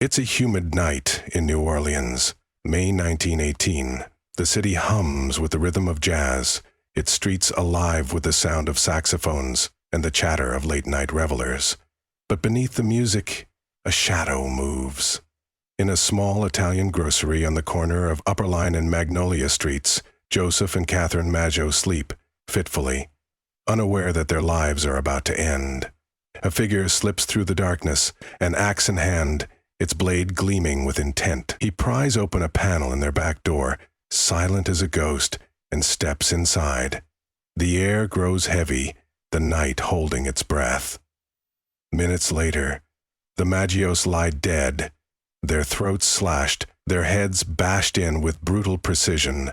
It's a humid night in New Orleans, May 1918. The city hums with the rhythm of jazz, its streets alive with the sound of saxophones and the chatter of late-night revelers. But beneath the music, a shadow moves. In a small Italian grocery on the corner of Upper Line and Magnolia Streets, Joseph and Catherine Maggio sleep, fitfully, unaware that their lives are about to end. A figure slips through the darkness, an axe in hand, its blade gleaming with intent. He pries open a panel in their back door, silent as a ghost, and steps inside. The air grows heavy, the night holding its breath. Minutes later, the Maggios lie dead, their throats slashed, their heads bashed in with brutal precision.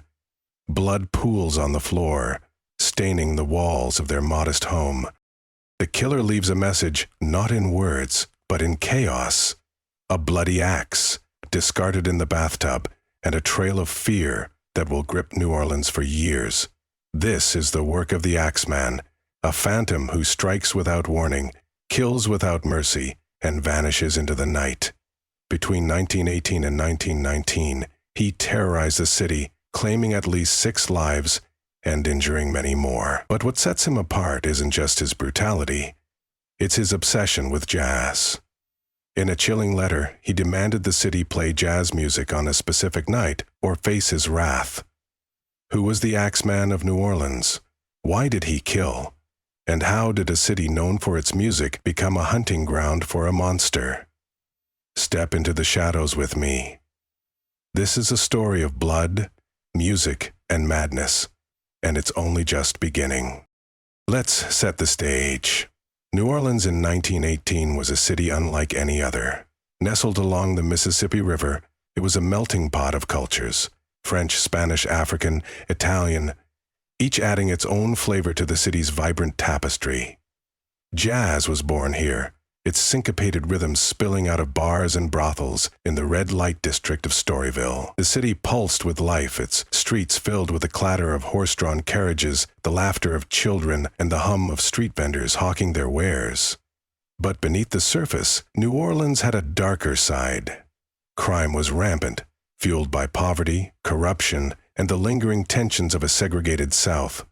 Blood pools on the floor, staining the walls of their modest home. The killer leaves a message, not in words, but in chaos. A bloody axe, discarded in the bathtub, and a trail of fear that will grip New Orleans for years. This is the work of the Axeman, a phantom who strikes without warning, kills without mercy, and vanishes into the night. Between 1918 and 1919, he terrorized the city, claiming at least 6 lives and injuring many more. But what sets him apart isn't just his brutality, it's his obsession with jazz. In a chilling letter, he demanded the city play jazz music on a specific night or face his wrath. Who was the Axeman of New Orleans? Why did he kill? And how did a city known for its music become a hunting ground for a monster? Step into the shadows with me. This is a story of blood, music, and madness, and it's only just beginning. Let's set the stage. New Orleans in 1918 was a city unlike any other. Nestled along the Mississippi River, it was a melting pot of cultures: French, Spanish, African, Italian, each adding its own flavor to the city's vibrant tapestry. Jazz was born here, its syncopated rhythms spilling out of bars and brothels in the red light district of Storyville. The city pulsed with life, its streets filled with the clatter of horse-drawn carriages, the laughter of children, and the hum of street vendors hawking their wares. But beneath the surface, New Orleans had a darker side. Crime was rampant, fueled by poverty, corruption, and the lingering tensions of a segregated South.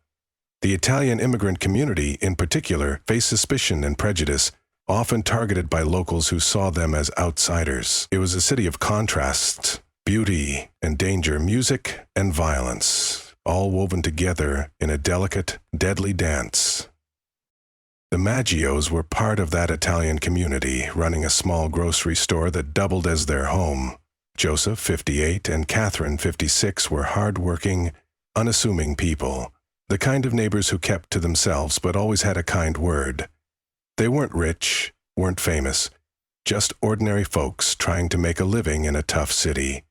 The Italian immigrant community, in particular, faced suspicion and prejudice, often targeted by locals who saw them as outsiders. It was a city of contrasts, beauty and danger, music and violence, all woven together in a delicate, deadly dance. The Maggios were part of that Italian community, running a small grocery store that doubled as their home. Joseph, 58, and Catherine, 56, were hard-working, unassuming people, the kind of neighbors who kept to themselves but always had a kind word. They weren't rich, weren't famous, just ordinary folks trying to make a living in a tough city.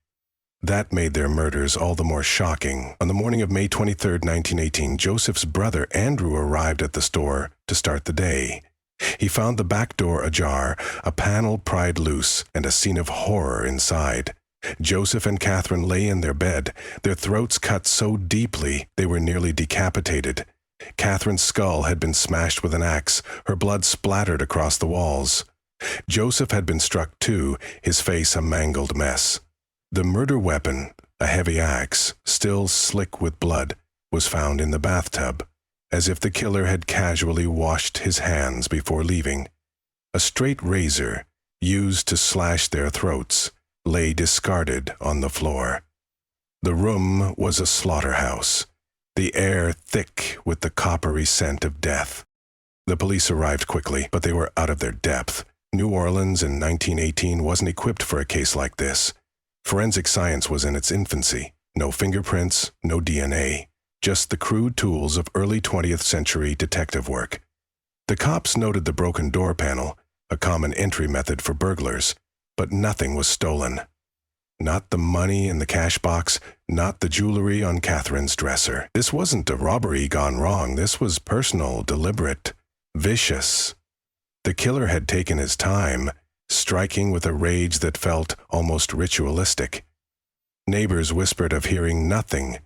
That made their murders all the more shocking. On the morning of May 23, 1918, Joseph's brother Andrew arrived at the store to start the day. He found the back door ajar, a panel pried loose, and a scene of horror inside. Joseph and Catherine lay in their bed, their throats cut so deeply they were nearly decapitated. Catherine's skull had been smashed with an axe, her blood splattered across the walls. Joseph had been struck too, his face a mangled mess. The murder weapon, a heavy axe, still slick with blood, was found in the bathtub, as if the killer had casually washed his hands before leaving. A straight razor, used to slash their throats, lay discarded on the floor. The room was a slaughterhouse, the air thick with the coppery scent of death. The police arrived quickly, but they were out of their depth. New Orleans in 1918 wasn't equipped for a case like this. Forensic science was in its infancy. No fingerprints, no DNA, just the crude tools of early 20th century detective work. The cops noted the broken door panel, a common entry method for burglars, but nothing was stolen. Not the money in the cash box, not the jewelry on Catherine's dresser. This wasn't a robbery gone wrong. This was personal, deliberate, vicious. The killer had taken his time, striking with a rage that felt almost ritualistic. Neighbors whispered of hearing nothing,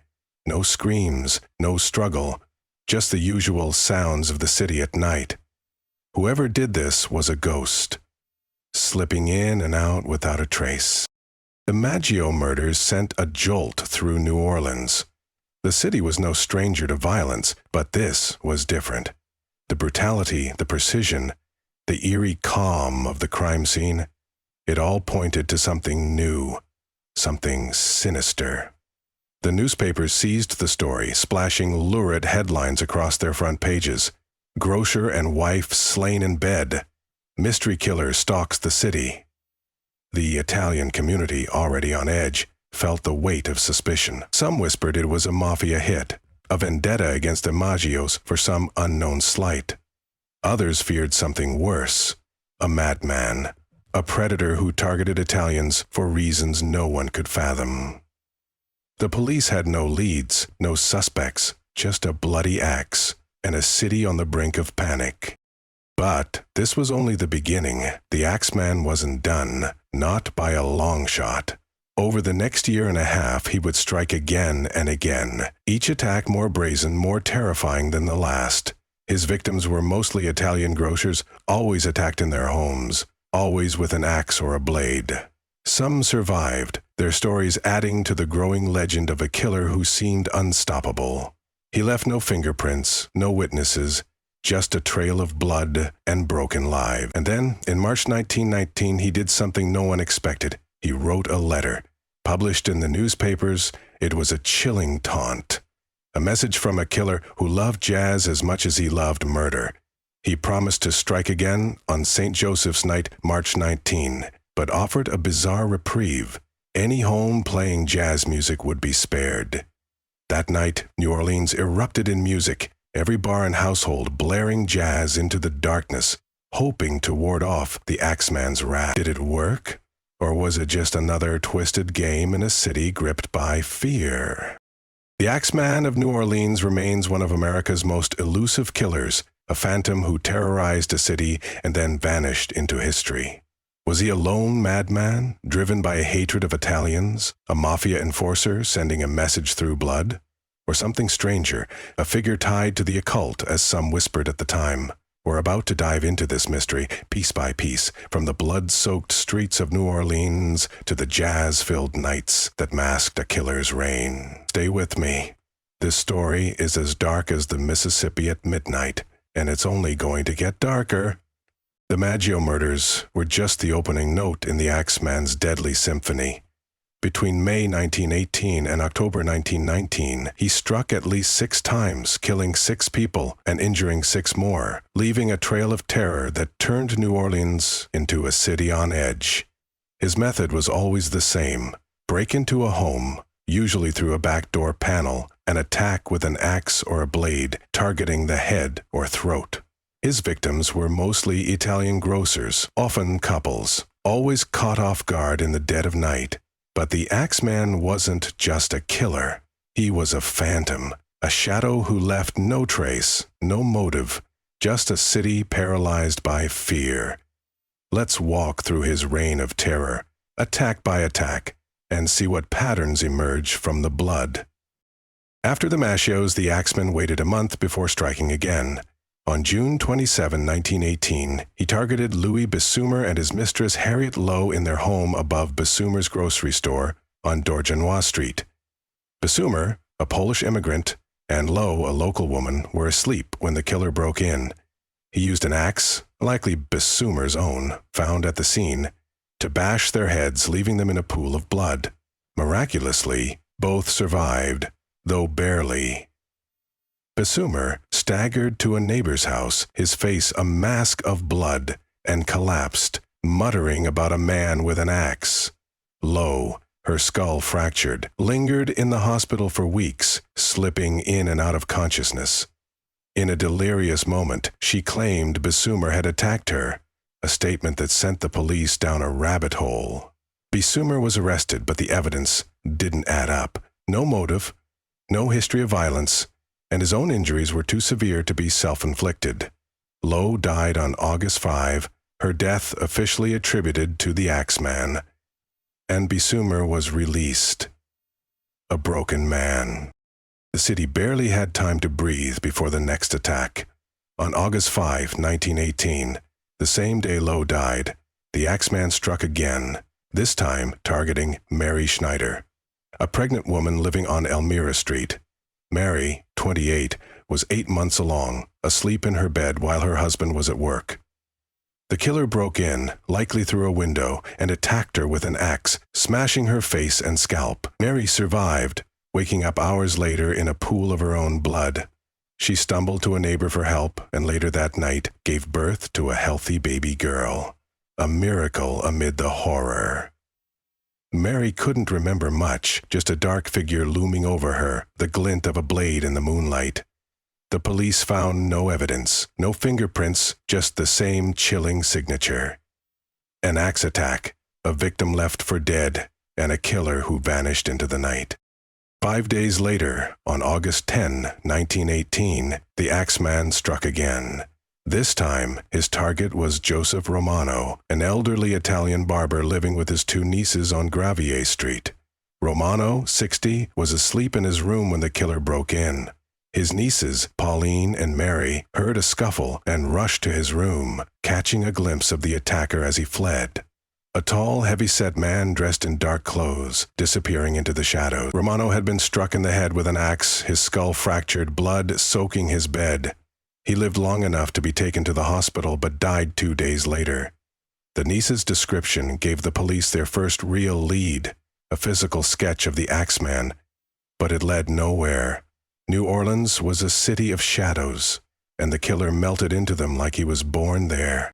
no screams, no struggle, just the usual sounds of the city at night. Whoever did this was a ghost. slipping in and out without a trace. The Maggio murders sent a jolt through New Orleans. The city was no stranger to violence, but this was different. The brutality, the precision, the eerie calm of the crime scene, it all pointed to something new, something sinister. The newspapers seized the story, splashing lurid headlines across their front pages. Grocer and wife slain in bed. Mystery killer stalks the city. The Italian community, already on edge, felt the weight of suspicion. Some whispered it was a mafia hit, a vendetta against the Maggios for some unknown slight. Others feared something worse, a madman, a predator who targeted Italians for reasons no one could fathom. The police had no leads, no suspects, just a bloody axe and a city on the brink of panic. But this was only the beginning. The Axeman wasn't done, not by a long shot. Over the next year and a half, he would strike again and again, each attack more brazen, more terrifying than the last. His victims were mostly Italian grocers, always attacked in their homes, always with an axe or a blade. Some survived, their stories adding to the growing legend of a killer who seemed unstoppable. He left no fingerprints, no witnesses, just a trail of blood and broken lives. And then, in March 1919, he did something no one expected. He wrote a letter. Published in the newspapers, it was a chilling taunt. A message from a killer who loved jazz as much as he loved murder. He promised to strike again on St. Joseph's night, March 19, but offered a bizarre reprieve. Any home playing jazz music would be spared. That night, New Orleans erupted in music, every bar and household blaring jazz into the darkness, hoping to ward off the Axeman's wrath. Did it work? Or was it just another twisted game in a city gripped by fear? The Axeman of New Orleans remains one of America's most elusive killers, a phantom who terrorized a city and then vanished into history. Was he a lone madman, driven by a hatred of Italians, a mafia enforcer sending a message through blood? Or something stranger, a figure tied to the occult, as some whispered at the time? We're about to dive into this mystery, piece by piece, from the blood-soaked streets of New Orleans to the jazz-filled nights that masked a killer's reign. Stay with me. This story is as dark as the Mississippi at midnight, and it's only going to get darker. The Maggio murders were just the opening note in the Axeman's deadly symphony. Between May 1918 and October 1919, he struck at least 6 times, killing 6 people and injuring 6 more, leaving a trail of terror that turned New Orleans into a city on edge. His method was always the same: break into a home, usually through a back door panel, and attack with an axe or a blade, targeting the head or throat. His victims were mostly Italian grocers, often couples, always caught off guard in the dead of night. But the Axeman wasn't just a killer. He was a phantom, a shadow who left no trace, no motive, just a city paralyzed by fear. Let's walk through his reign of terror, attack by attack, and see what patterns emerge from the blood. After the Maggios, the Axeman waited a month before striking again. On June 27, 1918, he targeted Louis Bessumer and his mistress Harriet Lowe in their home above Bessumer's grocery store on Dorgenois Street. Bessumer, a Polish immigrant, and Lowe, a local woman, were asleep when the killer broke in. He used an axe, likely Bessumer's own, found at the scene, to bash their heads, leaving them in a pool of blood. Miraculously, both survived, though barely. Bessumer staggered to a neighbor's house, his face a mask of blood, and collapsed, muttering about a man with an axe. Lowe, her skull fractured, lingered in the hospital for weeks, slipping in and out of consciousness. In a delirious moment, she claimed Bessumer had attacked her, a statement that sent the police down a rabbit hole. Bessumer was arrested, but the evidence didn't add up. No motive, no history of violence, and his own injuries were too severe to be self-inflicted. Lowe died on August 5, her death officially attributed to the Axeman, and Bessumer was released, a broken man. The city barely had time to breathe before the next attack. On August 5, 1918, the same day Lowe died, the Axeman struck again, this time targeting Mary Schneider, a pregnant woman living on Elmira Street. Mary, 28, was 8 months along, asleep in her bed while her husband was at work. The killer broke in, likely through a window, and attacked her with an axe, smashing her face and scalp. Mary survived, waking up hours later in a pool of her own blood. She stumbled to a neighbor for help and later that night gave birth to a healthy baby girl. A miracle amid the horror. Mary couldn't remember much, just a dark figure looming over her, the glint of a blade in the moonlight. The police found no evidence, no fingerprints, just the same chilling signature. An axe attack, a victim left for dead, and a killer who vanished into the night. 5 days later, on August 10, 1918, the Axeman struck again. This time, his target was Joseph Romano, an elderly Italian barber living with his 2 nieces on Gravier Street. Romano, 60, was asleep in his room when the killer broke in. His nieces, Pauline and Mary, heard a scuffle and rushed to his room, catching a glimpse of the attacker as he fled. A tall, heavy-set man dressed in dark clothes, disappearing into the shadows. Romano had been struck in the head with an axe, his skull fractured, blood soaking his bed. He lived long enough to be taken to the hospital but died 2 days later. The niece's description gave the police their first real lead, a physical sketch of the Axeman, but it led nowhere. New Orleans was a city of shadows, and the killer melted into them like he was born there.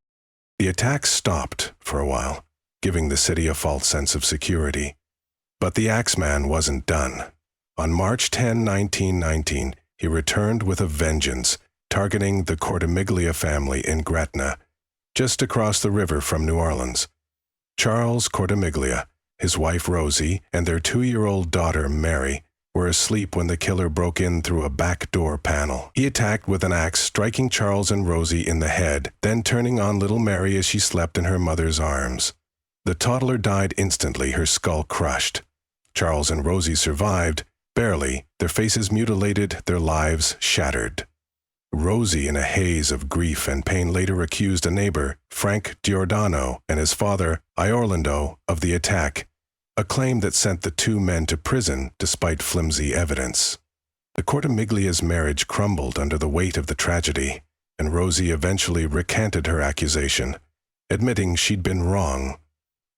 The attacks stopped for a while, giving the city a false sense of security. But the Axeman wasn't done. On March 10, 1919, he returned with a vengeance, targeting the Cortimiglia family in Gretna, just across the river from New Orleans. Charles Cortimiglia, his wife Rosie, and their 2-year-old daughter Mary were asleep when the killer broke in through a back door panel. He attacked with an axe, striking Charles and Rosie in the head, then turning on little Mary as she slept in her mother's arms. The toddler died instantly, her skull crushed. Charles and Rosie survived, barely, their faces mutilated, their lives shattered. Rosie, in a haze of grief and pain, later accused a neighbor, Frank Giordano, and his father, Iorlando, of the attack, a claim that sent the 2 men to prison despite flimsy evidence. The Cortimiglia's marriage crumbled under the weight of the tragedy, and Rosie eventually recanted her accusation, admitting she'd been wrong.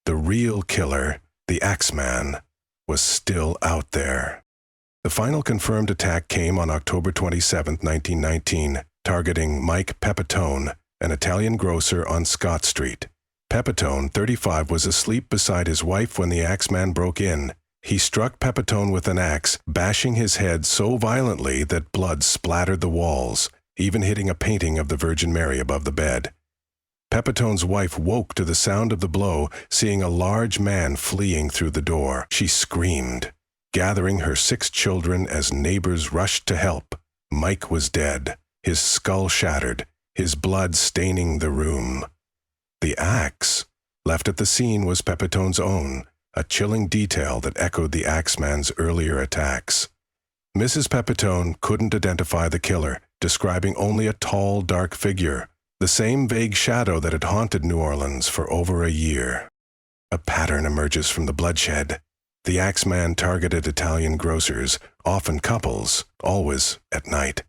The real killer, the Axeman, was still out there. The final confirmed attack came on October 27, 1919, targeting Mike Pepitone, an Italian grocer on Scott Street. Pepitone, 35, was asleep beside his wife when the Axeman broke in. He struck Pepitone with an axe, bashing his head so violently that blood splattered the walls, even hitting a painting of the Virgin Mary above the bed. Pepitone's wife woke to the sound of the blow, seeing a large man fleeing through the door. She screamed, gathering her 6 children as neighbors rushed to help. Mike was dead, his skull shattered, his blood staining the room. The axe left at the scene was Pepitone's own, a chilling detail that echoed the Axeman's earlier attacks. Mrs. Pepitone couldn't identify the killer, describing only a tall, dark figure, the same vague shadow that had haunted New Orleans for over a year. A pattern emerges from the bloodshed. The Axeman targeted Italian grocers, often couples, always at night.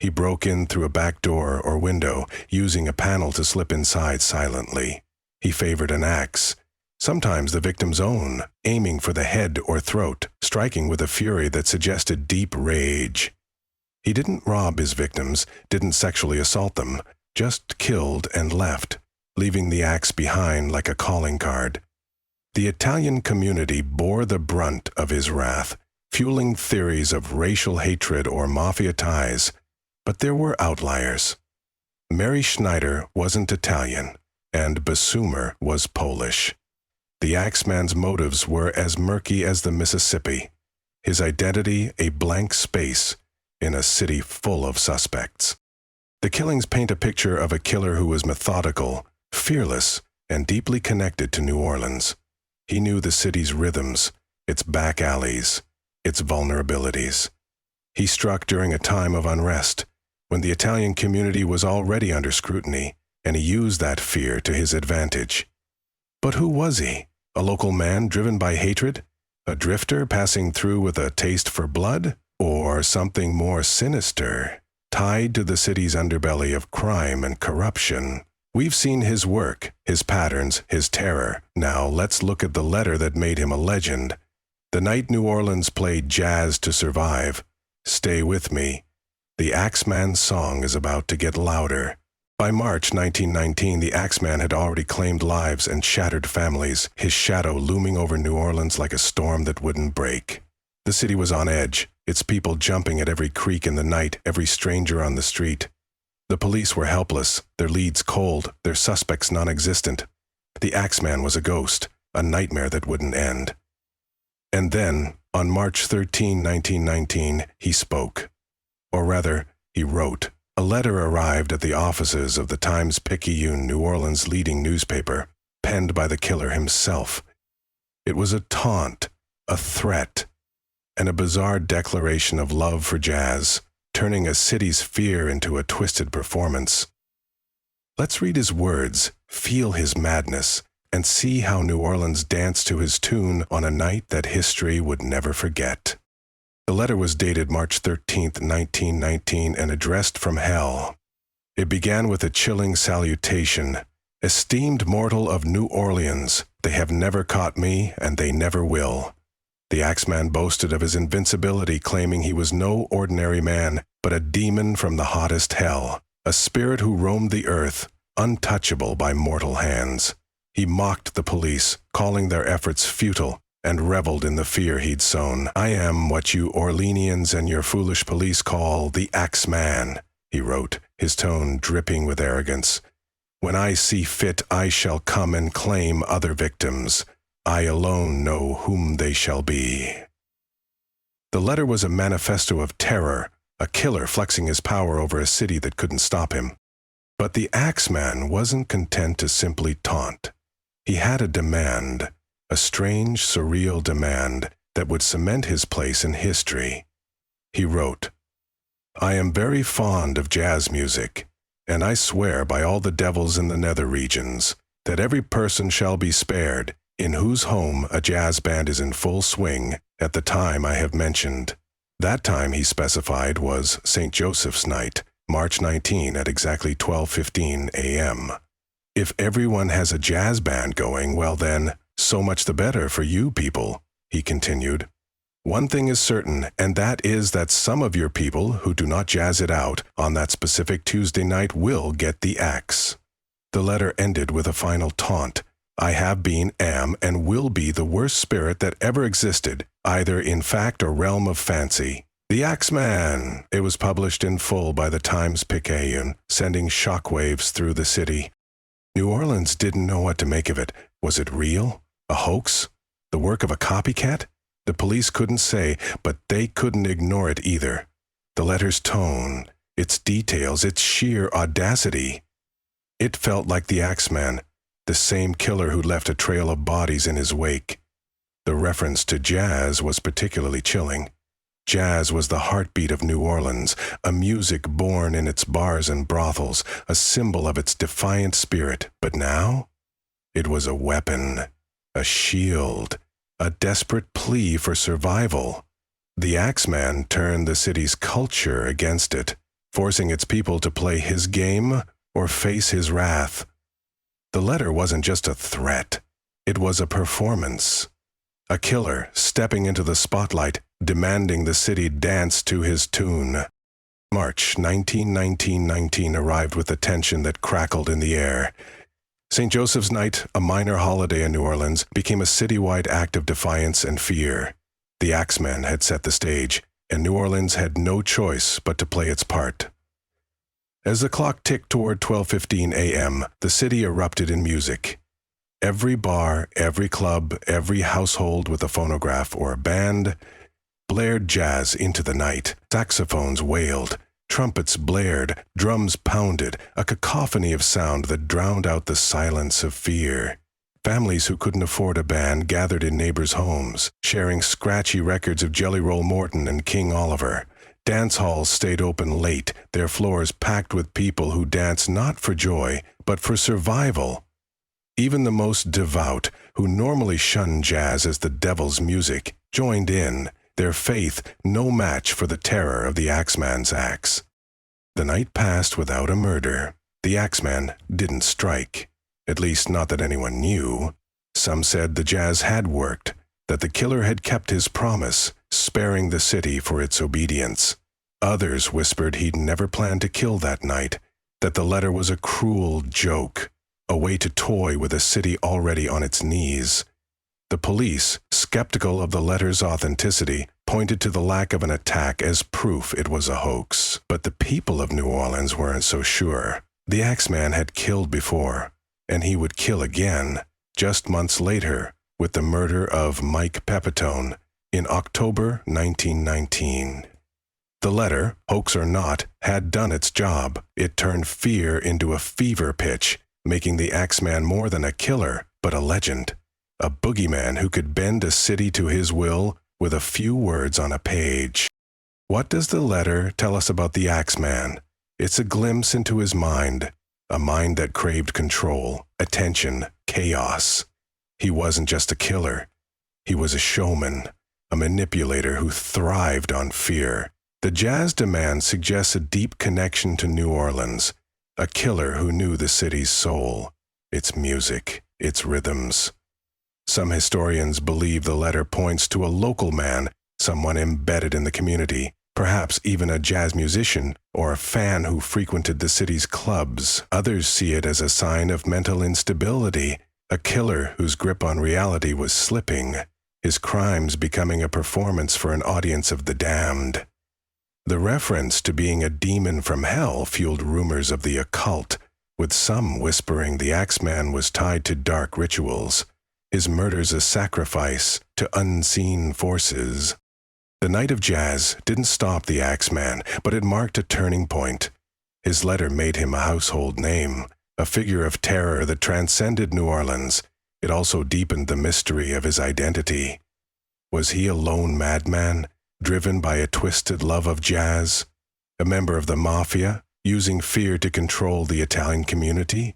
He broke in through a back door or window, using a panel to slip inside silently. He favored an axe, sometimes the victim's own, aiming for the head or throat, striking with a fury that suggested deep rage. He didn't rob his victims, didn't sexually assault them, just killed and left, leaving the axe behind like a calling card. The Italian community bore the brunt of his wrath, fueling theories of racial hatred or mafia ties, but there were outliers. Mary Schneider wasn't Italian, and Basumer was Polish. The Axeman's motives were as murky as the Mississippi, his identity a blank space in a city full of suspects. The killings paint a picture of a killer who was methodical, fearless, and deeply connected to New Orleans. He knew the city's rhythms, its back alleys, its vulnerabilities. He struck during a time of unrest, when the Italian community was already under scrutiny, and he used that fear to his advantage. But who was he? A local man driven by hatred? A drifter passing through with a taste for blood? Or something more sinister, tied to the city's underbelly of crime and corruption? We've seen his work, his patterns, his terror. Now let's look at the letter that made him a legend. The night New Orleans played jazz to survive. Stay with me. The Axeman song is about to get louder. By March 1919, the Axeman had already claimed lives and shattered families, his shadow looming over New Orleans like a storm that wouldn't break. The city was on edge, its people jumping at every creak in the night, every stranger on the street. The police were helpless, their leads cold, their suspects non-existent. The Axeman was a ghost, a nightmare that wouldn't end. And then, on March 13, 1919, he spoke. Or rather, he wrote. A letter arrived at the offices of the Times-Picayune, New Orleans' leading newspaper, penned by the killer himself. It was a taunt, a threat, and a bizarre declaration of love for jazz, turning a city's fear into a twisted performance. Let's read his words, feel his madness, and see how New Orleans danced to his tune on a night that history would never forget. The letter was dated March 13, 1919, and addressed from hell. It began with a chilling salutation. Esteemed mortal of New Orleans, they have never caught me, and they never will. The Axeman boasted of his invincibility, claiming he was no ordinary man, but a demon from the hottest hell, a spirit who roamed the earth, untouchable by mortal hands. He mocked the police, calling their efforts futile, and reveled in the fear he'd sown. I am what you Orleanians and your foolish police call the Axeman, he wrote, his tone dripping with arrogance. When I see fit, I shall come and claim other victims. I alone know whom they shall be. The letter was a manifesto of terror, a killer flexing his power over a city that couldn't stop him. But the Axeman wasn't content to simply taunt. He had a demand. A strange, surreal demand that would cement his place in history. He wrote, I am very fond of jazz music, and I swear by all the devils in the nether regions that every person shall be spared in whose home a jazz band is in full swing at the time I have mentioned. That time, he specified, was St. Joseph's Night, March 19 at exactly 12:15 a.m. If everyone has a jazz band going, well then, so much the better for you people, he continued. One thing is certain, and that is that some of your people who do not jazz it out on that specific Tuesday night will get the axe. The letter ended with a final taunt. I have been, am, and will be the worst spirit that ever existed, either in fact or realm of fancy. The Axeman! It was published in full by the Times-Picayune, sending shockwaves through the city. New Orleans didn't know what to make of it. Was it real? A hoax? The work of a copycat? The police couldn't say, but they couldn't ignore it either. The letter's tone, its details, its sheer audacity. It felt like the Axeman, the same killer who left a trail of bodies in his wake. The reference to jazz was particularly chilling. Jazz was the heartbeat of New Orleans, a music born in its bars and brothels, a symbol of its defiant spirit. But now, it was a weapon, a shield, a desperate plea for survival. The Axeman turned the city's culture against it, forcing its people to play his game or face his wrath. The letter wasn't just a threat, it was a performance. A killer stepping into the spotlight, demanding the city dance to his tune. March 1919 arrived with the tension that crackled in the air. St. Joseph's Night, a minor holiday in New Orleans, became a citywide act of defiance and fear. The Axeman had set the stage, and New Orleans had no choice but to play its part. As the clock ticked toward 12:15 a.m., the city erupted in music. Every bar, every club, every household with a phonograph or a band blared jazz into the night. Saxophones wailed, trumpets blared, drums pounded, a cacophony of sound that drowned out the silence of fear. Families who couldn't afford a band gathered in neighbors' homes, sharing scratchy records of Jelly Roll Morton and King Oliver. Dance halls stayed open late, their floors packed with people who danced not for joy, but for survival. Even the most devout, who normally shun jazz as the devil's music, joined in, their faith no match for the terror of the Axeman's axe. The night passed without a murder. The Axeman didn't strike, at least not that anyone knew. Some said the jazz had worked, that the killer had kept his promise, sparing the city for its obedience. Others whispered he'd never planned to kill that night, that the letter was a cruel joke, a way to toy with a city already on its knees. The police, skeptical of the letter's authenticity, pointed to the lack of an attack as proof it was a hoax. But the people of New Orleans weren't so sure. The Axeman had killed before, and he would kill again, just months later, with the murder of Mike Pepitone in October 1919. The letter, hoax or not, had done its job. It turned fear into a fever pitch, making the Axeman more than a killer, but a legend. A boogeyman who could bend a city to his will with a few words on a page. What does the letter tell us about the Axeman? It's a glimpse into his mind, a mind that craved control, attention, chaos. He wasn't just a killer. He was a showman, a manipulator who thrived on fear. The jazz demand suggests a deep connection to New Orleans, a killer who knew the city's soul, its music, its rhythms. Some historians believe the letter points to a local man, someone embedded in the community, perhaps even a jazz musician or a fan who frequented the city's clubs. Others see it as a sign of mental instability, a killer whose grip on reality was slipping, his crimes becoming a performance for an audience of the damned. The reference to being a demon from hell fueled rumors of the occult, with some whispering the Axeman was tied to dark rituals, his murders a sacrifice to unseen forces. The night of jazz didn't stop the Axeman, but it marked a turning point. His letter made him a household name, a figure of terror that transcended New Orleans. It also deepened the mystery of his identity. Was he a lone madman, driven by a twisted love of jazz? A member of the mafia, using fear to control the Italian community?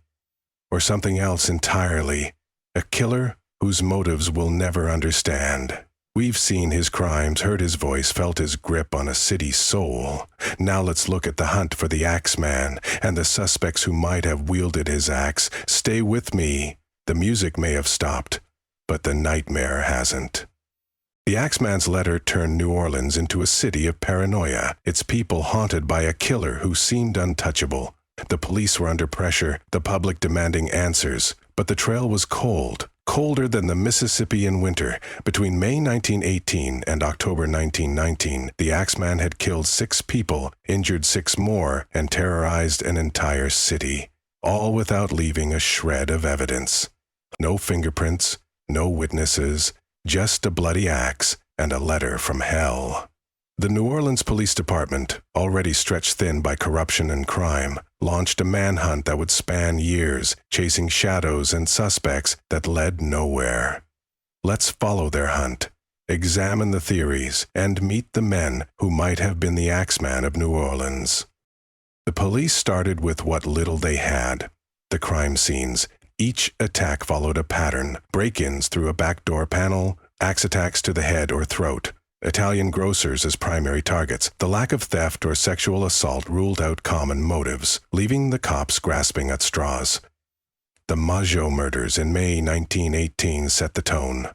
Or something else entirely, a killer whose motives we'll never understand? We've seen his crimes, heard his voice, felt his grip on a city's soul. Now let's look at the hunt for the Axeman and the suspects who might have wielded his axe. Stay with me. The music may have stopped, but the nightmare hasn't. The Axeman's letter turned New Orleans into a city of paranoia, its people haunted by a killer who seemed untouchable. The police were under pressure, the public demanding answers, but the trail was cold. Colder than the Mississippi in winter. Between May 1918 and October 1919, the Axeman had killed 6 people, injured 6 more, and terrorized an entire city, all without leaving a shred of evidence. No fingerprints, no witnesses, just a bloody axe and a letter from hell. The New Orleans Police Department, already stretched thin by corruption and crime, launched a manhunt that would span years, chasing shadows and suspects that led nowhere. Let's follow their hunt, examine the theories, and meet the men who might have been the Axeman of New Orleans. The police started with what little they had: the crime scenes. Each attack followed a pattern: break-ins through a backdoor panel, axe attacks to the head or throat, Italian grocers as primary targets. The lack of theft or sexual assault ruled out common motives, leaving the cops grasping at straws. The Maggio murders in May 1918 set the tone.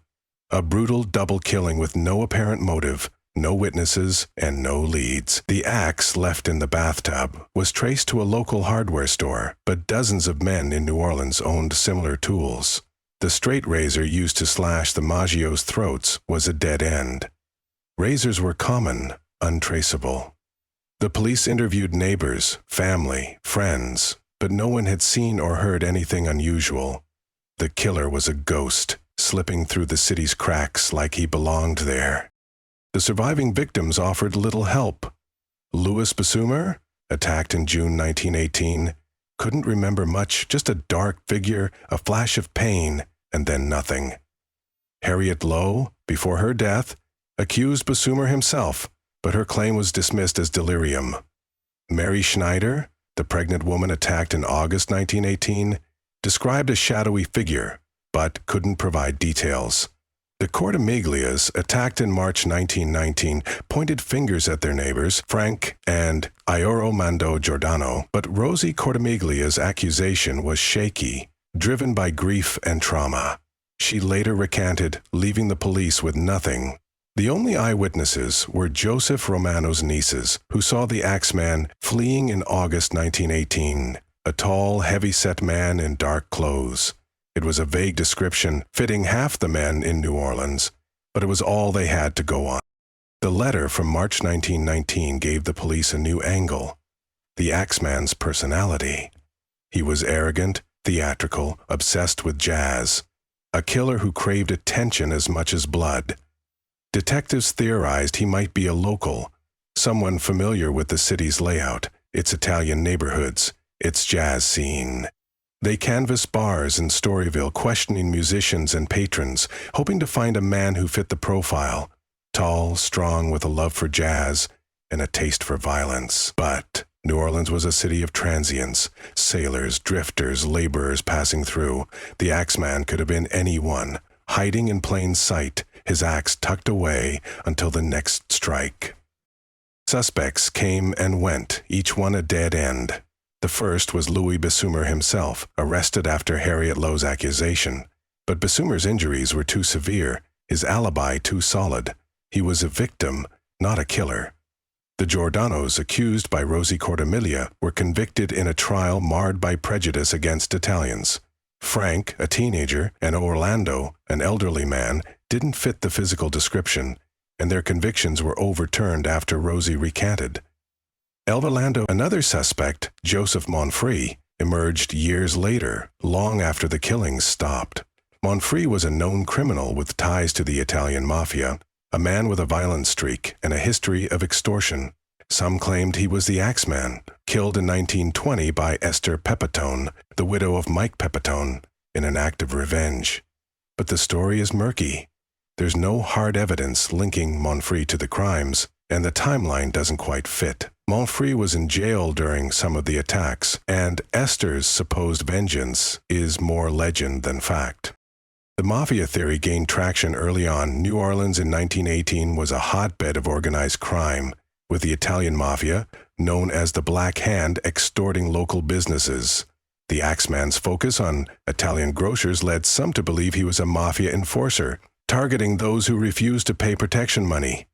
A brutal double killing with no apparent motive, no witnesses, and no leads. The axe left in the bathtub was traced to a local hardware store, but dozens of men in New Orleans owned similar tools. The straight razor used to slash the Maggio's throats was a dead end. Razors were common, untraceable. The police interviewed neighbors, family, friends, but no one had seen or heard anything unusual. The killer was a ghost, slipping through the city's cracks like he belonged there. The surviving victims offered little help. Louis Bessumer, attacked in June 1918, couldn't remember much, just a dark figure, a flash of pain, and then nothing. Harriet Lowe, before her death, accused Bessumer himself, but her claim was dismissed as delirium. Mary Schneider, the pregnant woman attacked in August 1918, described a shadowy figure, but couldn't provide details. The Cortimiglias, attacked in March 1919, pointed fingers at their neighbors, Frank and Ioro Mando Giordano, but Rosie Cortimiglia's accusation was shaky, driven by grief and trauma. She later recanted, leaving the police with nothing. The only eyewitnesses were Joseph Romano's nieces, who saw the Axeman fleeing in August 1918, a tall, heavy-set man in dark clothes. It was a vague description fitting half the men in New Orleans, but it was all they had to go on. The letter from March 1919 gave the police a new angle: the Axeman's personality. He was arrogant, theatrical, obsessed with jazz, a killer who craved attention as much as blood. Detectives theorized he might be a local, someone familiar with the city's layout, its Italian neighborhoods, its jazz scene. They canvassed bars in Storyville, questioning musicians and patrons, hoping to find a man who fit the profile: tall, strong, with a love for jazz and a taste for violence. But New Orleans was a city of transients, sailors, drifters, laborers passing through. The Axeman could have been anyone, hiding in plain sight, his axe tucked away until the next strike. Suspects came and went, each one a dead end. The first was Louis Bessumer himself, arrested after Harriet Lowe's accusation. But Bessumer's injuries were too severe, his alibi too solid. He was a victim, not a killer. The Giordanos, accused by Rosie Cortimiglia, were convicted in a trial marred by prejudice against Italians. Frank, a teenager, and Orlando, an elderly man, didn't fit the physical description, and their convictions were overturned after Rosie recanted. Elvalando, another suspect, Joseph Monfrey, emerged years later, long after the killings stopped. Monfrey was a known criminal with ties to the Italian mafia, a man with a violent streak and a history of extortion. Some claimed he was the Axeman, killed in 1920 by Esther Pepitone, the widow of Mike Pepitone, in an act of revenge. But the story is murky. There's no hard evidence linking Monfrey to the crimes, and the timeline doesn't quite fit. Monfrey was in jail during some of the attacks, and Esther's supposed vengeance is more legend than fact. The mafia theory gained traction early on. New Orleans in 1918 was a hotbed of organized crime, with the Italian mafia, known as the Black Hand, extorting local businesses. The Axeman's focus on Italian grocers led some to believe he was a mafia enforcer, targeting those who refused to pay protection money.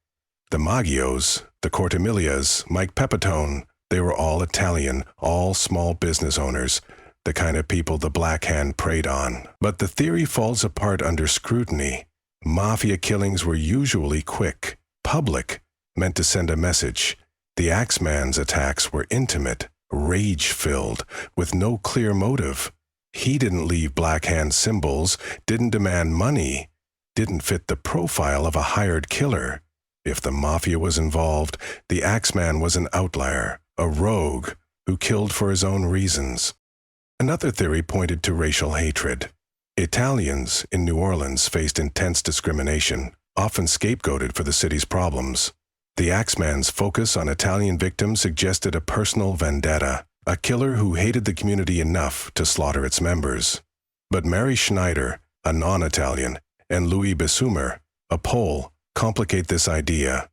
The Maggios, the Cortimiglias, Mike Pepitone, they were all Italian, all small business owners, the kind of people the Black Hand preyed on. But the theory falls apart under scrutiny. Mafia killings were usually quick, public, meant to send a message. The Axeman's attacks were intimate, rage-filled, with no clear motive. He didn't leave Black Hand symbols, didn't demand money, didn't fit the profile of a hired killer. If the mafia was involved, the Axeman was an outlier, a rogue, who killed for his own reasons. Another theory pointed to racial hatred. Italians in New Orleans faced intense discrimination, often scapegoated for the city's problems. The Axeman's focus on Italian victims suggested a personal vendetta, a killer who hated the community enough to slaughter its members. But Mary Schneider, a non-Italian, and Louis Bessumer, a Pole, complicate this idea.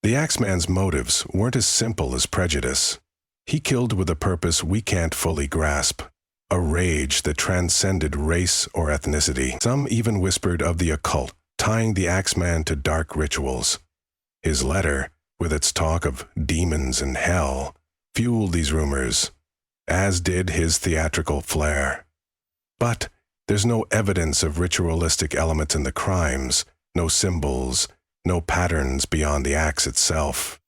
The Axeman's motives weren't as simple as prejudice. He killed with a purpose we can't fully grasp, a rage that transcended race or ethnicity. Some even whispered of the occult, tying the Axeman to dark rituals. His letter, with its talk of demons and hell, fueled these rumors, as did his theatrical flair. But there's no evidence of ritualistic elements in the crimes, no symbols, no patterns beyond the axe itself.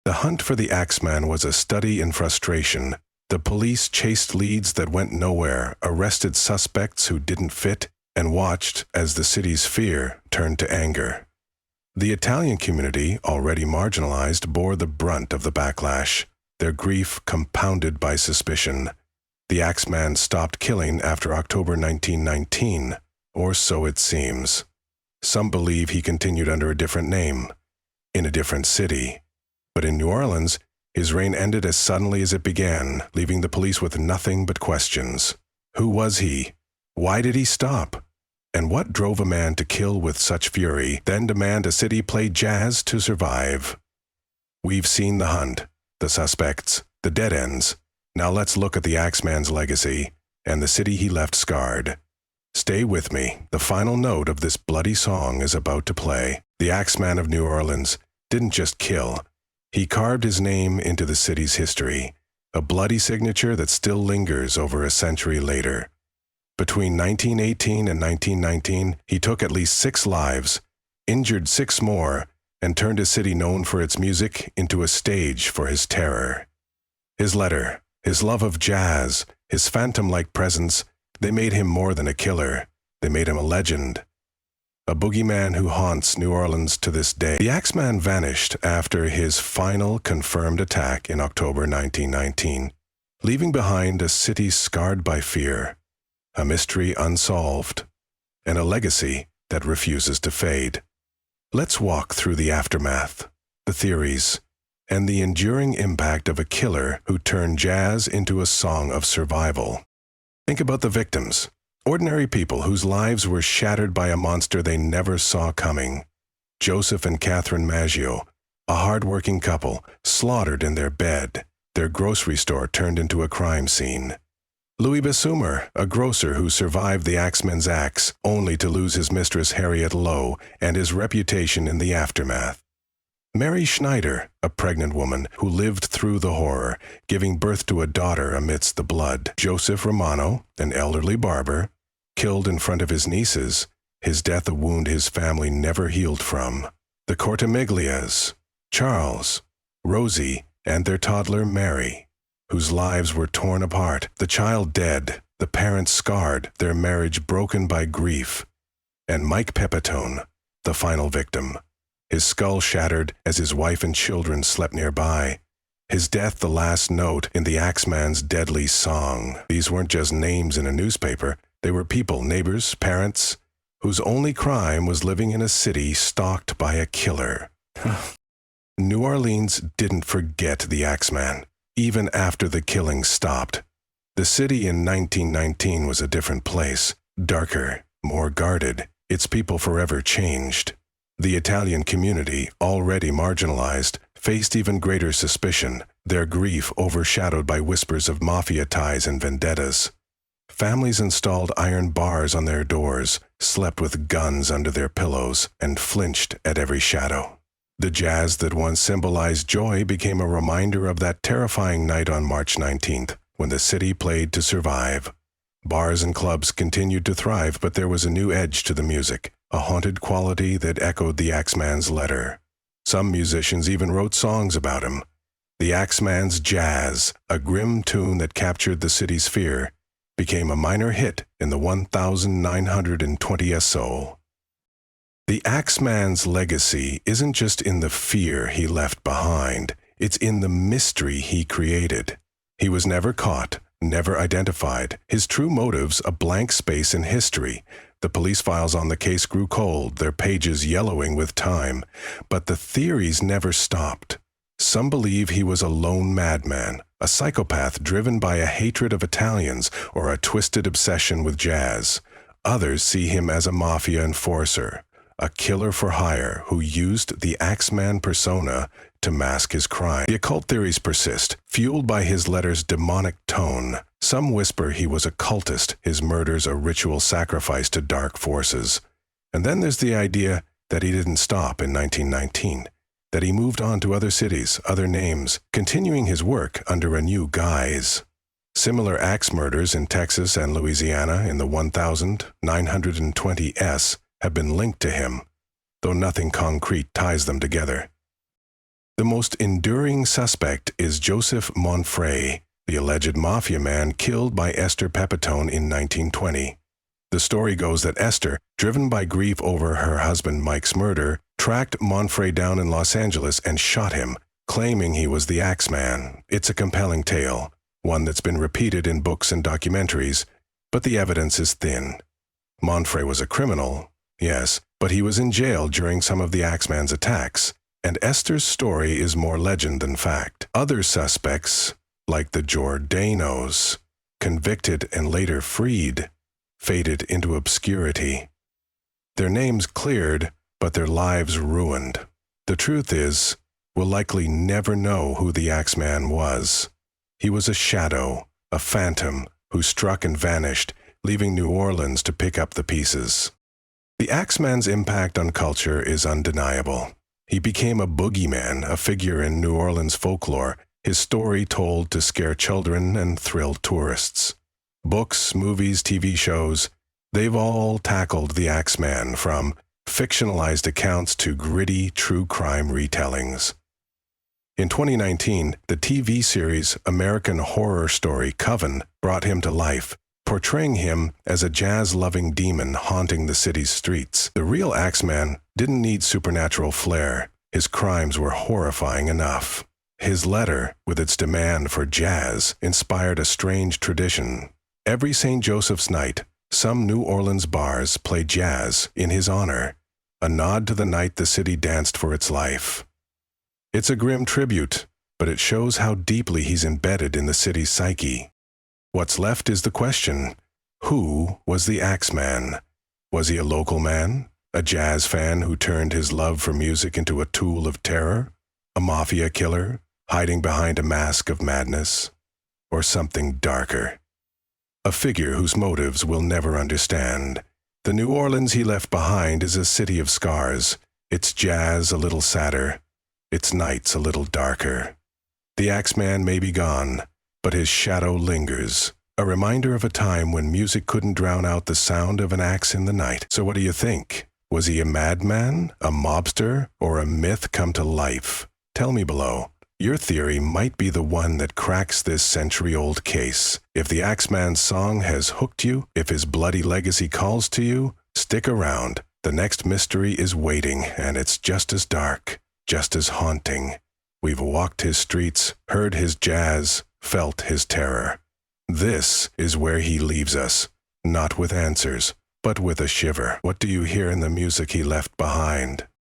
The hunt for the Axeman was a study in frustration. The police chased leads that went nowhere, arrested suspects who didn't fit, and watched as the city's fear turned to anger. The Italian community, already marginalized, bore the brunt of the backlash, their grief compounded by suspicion. The Axeman stopped killing after October 1919, or so it seems. Some believe he continued under a different name, in a different city. But in New Orleans, his reign ended as suddenly as it began, leaving the police with nothing but questions. Who was he? Why did he stop? And what drove a man to kill with such fury, then demand a city play jazz to survive? We've seen the hunt, the suspects, the dead ends. Now let's look at the Axeman's legacy and the city he left scarred. Stay with me. The final note of this bloody song is about to play. The Axeman of New Orleans didn't just kill. He carved his name into the city's history, a bloody signature that still lingers over a century later. Between 1918 and 1919, he took at least 6 lives, injured 6 more, and turned a city known for its music into a stage for his terror. His letter, his love of jazz, his phantom-like presence, they made him more than a killer. They made him a legend. A boogeyman who haunts New Orleans to this day. The Axeman vanished after his final confirmed attack in October 1919, leaving behind a city scarred by fear, a mystery unsolved, and a legacy that refuses to fade. Let's walk through the aftermath, the theories, and the enduring impact of a killer who turned jazz into a song of survival. Think about the victims, ordinary people whose lives were shattered by a monster they never saw coming. Joseph and Catherine Maggio, a hard-working couple, slaughtered in their bed, their grocery store turned into a crime scene. Louis Bessumer, a grocer who survived the Axeman's axe, only to lose his mistress Harriet Lowe and his reputation in the aftermath. Mary Schneider, a pregnant woman who lived through the horror, giving birth to a daughter amidst the blood. Joseph Romano, an elderly barber, killed in front of his nieces, his death a wound his family never healed from. The Cortamiglias, Charles, Rosie, and their toddler Mary, whose lives were torn apart, the child dead, the parents scarred, their marriage broken by grief. And Mike Pepitone, the final victim, his skull shattered as his wife and children slept nearby. His death the last note in the Axeman's deadly song. These weren't just names in a newspaper. They were people, neighbors, parents, whose only crime was living in a city stalked by a killer. New Orleans didn't forget the Axeman, even after the killing stopped. The city in 1919 was a different place, darker, more guarded. Its people forever changed. The Italian community, already marginalized, faced even greater suspicion, their grief overshadowed by whispers of mafia ties and vendettas. Families installed iron bars on their doors, slept with guns under their pillows, and flinched at every shadow. The jazz that once symbolized joy became a reminder of that terrifying night on March 19th, when the city played to survive. Bars and clubs continued to thrive, but there was a new edge to the music, a haunted quality that echoed the Axeman's letter. Some musicians even wrote songs about him. The Axeman's Jazz, a grim tune that captured the city's fear, became a minor hit in the 1920th soul. The Axeman's legacy isn't just in the fear he left behind, it's in the mystery he created. He was never caught, never identified, his true motives a blank space in history. The police files on the case grew cold, their pages yellowing with time, but the theories never stopped. Some believe he was a lone madman, a psychopath driven by a hatred of Italians or a twisted obsession with jazz. Others see him as a mafia enforcer, a killer for hire who used the Axeman persona to mask his crime. The occult theories persist, fueled by his letter's demonic tone. Some whisper he was a cultist, his murders a ritual sacrifice to dark forces. And then there's the idea that he didn't stop in 1919, that he moved on to other cities, other names, continuing his work under a new guise. Similar axe murders in Texas and Louisiana in the 1920s have been linked to him, though nothing concrete ties them together. The most enduring suspect is Joseph Monfray, the alleged mafia man killed by Esther Pepitone in 1920. The story goes that Esther, driven by grief over her husband Mike's murder, tracked Monfray down in Los Angeles and shot him, claiming he was the Axeman. It's a compelling tale, one that's been repeated in books and documentaries, but the evidence is thin. Monfray was a criminal, yes, but he was in jail during some of the Axeman's attacks, and Esther's story is more legend than fact. Other suspects, like the Giordanos, convicted and later freed, faded into obscurity. Their names cleared, but their lives ruined. The truth is, we'll likely never know who the Axeman was. He was a shadow, a phantom, who struck and vanished, leaving New Orleans to pick up the pieces. The Axeman's impact on culture is undeniable. He became a boogeyman, a figure in New Orleans folklore, his story told to scare children and thrill tourists. Books, movies, TV shows, they've all tackled the Axeman, from fictionalized accounts to gritty, true crime retellings. In 2019, the TV series American Horror Story Coven brought him to life, portraying him as a jazz-loving demon haunting the city's streets. The real Axeman didn't need supernatural flair. His crimes were horrifying enough. His letter, with its demand for jazz, inspired a strange tradition. Every St. Joseph's night, some New Orleans bars play jazz in his honor, a nod to the night the city danced for its life. It's a grim tribute, but it shows how deeply he's embedded in the city's psyche. What's left is the question: who was the Axeman? Was he a local man? A jazz fan who turned his love for music into a tool of terror? A mafia killer, hiding behind a mask of madness? Or something darker? A figure whose motives we'll never understand. The New Orleans he left behind is a city of scars, its jazz a little sadder, its nights a little darker. The Axeman may be gone, but his shadow lingers, a reminder of a time when music couldn't drown out the sound of an axe in the night. So what do you think? Was he a madman, a mobster, or a myth come to life? Tell me below. Your theory might be the one that cracks this century-old case. If the Axeman's song has hooked you, if his bloody legacy calls to you, stick around. The next mystery is waiting, and it's just as dark, just as haunting. We've walked his streets, heard his jazz, felt his terror. This is where he leaves us, not with answers, but with a shiver. What do you hear in the music he left behind?